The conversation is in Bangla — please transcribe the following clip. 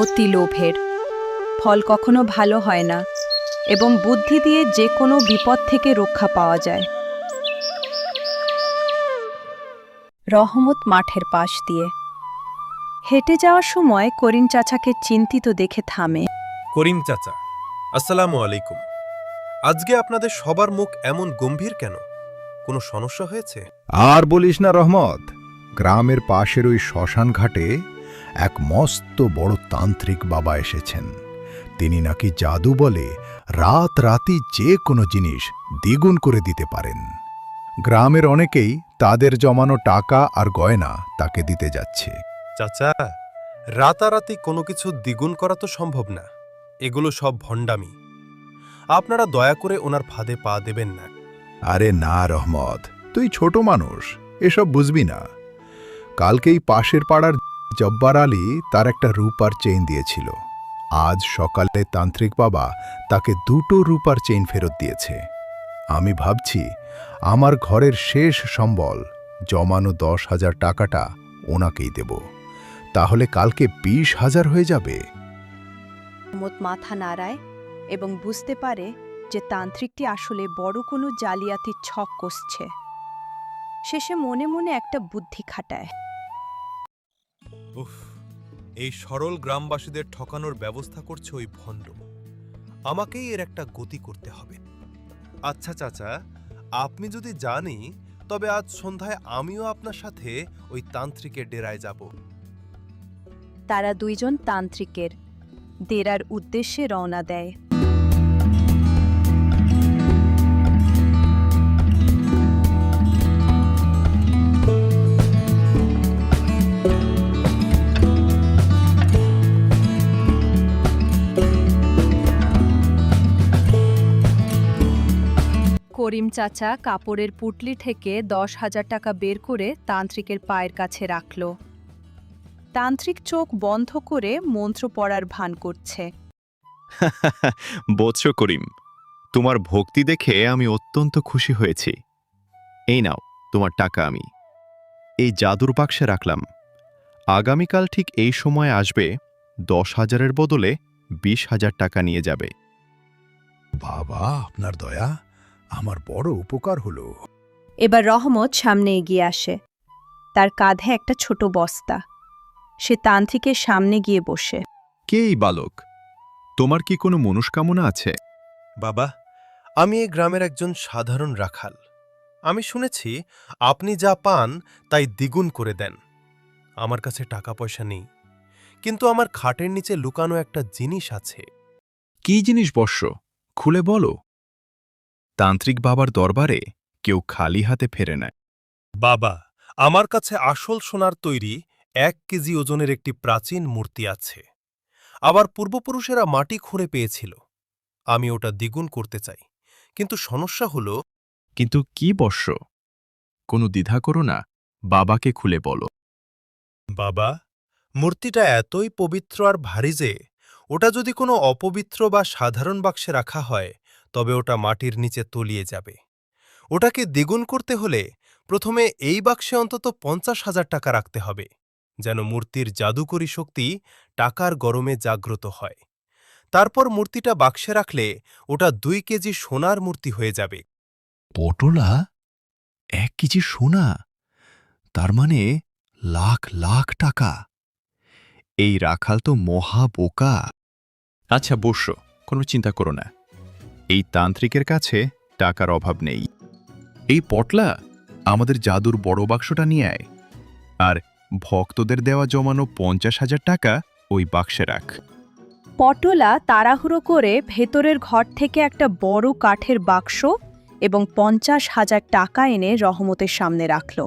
অতি লোভের। ফল কখনো ভালো হয় না এবং বুদ্ধি দিয়ে যে কোনো বিপদ থেকে রক্ষা পাওয়া যায়। রহমত মাঠের পাশ দিয়ে হেঁটে যাওয়ার সময় করিম চাচাকে চিন্তিত দেখে থামে। করিম চাচা, আসসালামু আলাইকুম। আজকে আপনাদের সবার মুখ এমন গম্ভীর কেন? কোনো সমস্যা হয়েছে? আর বলিস না রহমত, গ্রামের পাশের ওই শ্মশান ঘাটে এক মস্ত বড় তান্ত্রিক বাবা এসেছেন। তিনি নাকি জাদু বলে রাতারাতি যে কোনো জিনিস দ্বিগুণ করে দিতে পারেন। গ্রামের অনেকেই তাদের জমানো টাকা আর গয়না তাকে দিতে যাচ্ছে। চাচা, রাতারাতি কোনো কিছু দ্বিগুণ করা তো সম্ভব না। এগুলো সব ভণ্ডামি। আপনারা দয়া করে ওনার ফাঁদে পা দেবেন না। আরে না রহমত, তুই ছোট মানুষ, এসব বুঝবি না। কালকেই পাশের পাড়ার জব্বার আলী তার একটা রূপার চেইন দিয়েছিল। আজ সকালে তান্ত্রিক বাবা তাকে 2টো রূপার চেইন ফেরত দিয়েছে। আমি ভাবছি আমার ঘরের শেষ সম্বল জমানো 10,000 টাকাটা ওনাকেই দেব। তাহলে কালকে 20,000 হয়ে যাবে। রহমত মাথা নাড়ায় এবং বুঝতে পারে যে তান্ত্রিকটি আসলে বড় কোনো জালিয়াতির ছক কষছে। শেষে মনে মনে একটা বুদ্ধি খাটায়। উফ, এই সরল গ্রামবাসীদের ঠকানোর ব্যবস্থা করছে ওই ভণ্ড। আমাকেই এর একটা গতি করতে হবে। আচ্ছা চাচা, আপনি যদি জানি তবে আজ সন্ধ্যায় আমিও আপনার সাথে ওই তান্ত্রিকের ডেরায় যাব। তারা দুইজন তান্ত্রিকের ডেরার উদ্দেশ্যে রওনা দেয়। করিম চাচা কাপড়ের পুটলি থেকে 10,000 টাকা বের করে তান্ত্রিকের পায়ের কাছে রাখল। তান্ত্রিক চোখ বন্ধ করে মন্ত্র পড়ার ভান করছে। বৎস করিম, তোমার ভক্তি দেখে আমি অত্যন্ত খুশি হয়েছি। এই নাও তোমার টাকা, আমি এই জাদুর বাক্সে রাখলাম। আগামীকাল ঠিক এই সময় আসবে, 10,000-এর বদলে 20,000 টাকা নিয়ে যাবে। বাবা, আপনার দয়া, আমার বড় উপকার হলো। এবার রহমত সামনে এগিয়ে আসে। তার কাঁধে একটা ছোট বস্তা। সে তান্ত্রিকের সামনে গিয়ে বসে। কে এই বালক? তোমার কি কোনো মনস্কামনা আছে? বাবা, আমি এই গ্রামের একজন সাধারণ রাখাল। আমি শুনেছি আপনি যা পান তাই দ্বিগুণ করে দেন। আমার কাছে টাকা পয়সা নেই, কিন্তু আমার খাটের নিচে লুকানো একটা জিনিস আছে। কি জিনিস বৎস? খুলে বলো। তান্ত্রিক বাবার দরবারে কেউ খালি হাতে ফেরে না। বাবা, আমার কাছে আসল সোনার তৈরি 1 কেজি ওজনের একটি প্রাচীন মূর্তি আছে। আবার পূর্বপুরুষেরা মাটি খুঁড়ে পেয়েছিল। আমি ওটা দ্বিগুণ করতে চাই, কিন্তু সমস্যা হলো। কিন্তু কি বৎস? কোনো দ্বিধা করো না, বাবাকে খুলে বলো। বাবা, মূর্তিটা এতই পবিত্র আর ভারী যে ওটা যদি কোনো অপবিত্র বা সাধারণ বাক্সে রাখা হয় তবে ওটা মাটির নিচে তলিয়ে যাবে। ওটাকে দ্বিগুণ করতে হলে প্রথমে এই বাক্সে অন্তত 50,000 টাকা রাখতে হবে, যেন মূর্তির জাদুকরী শক্তি টাকার গরমে জাগ্রত হয়। তারপর মূর্তিটা বাক্সে রাখলে ওটা 2 কেজি সোনার মূর্তি হয়ে যাবে। পটলা 1 কেজি সোনা, তার মানে লাখ লাখ টাকা। এই রাখাল তো মহা বোকা। আচ্ছা বৎস, কোনো চিন্তা করো না, এই তান্ত্রিকের কাছে টাকার অভাব নেই। এই পটলা, আমাদের জাদুর বড় বাক্সটা নিয়ে আয়, আর ভক্তদের দেওয়া জমানো 50,000 টাকা ওই বাক্সে রাখ। পটলা তাড়াহুড়ো করে ভেতরের ঘর থেকে একটা বড় কাঠের বাক্স এবং 50,000 টাকা এনে রহমতের সামনে রাখল।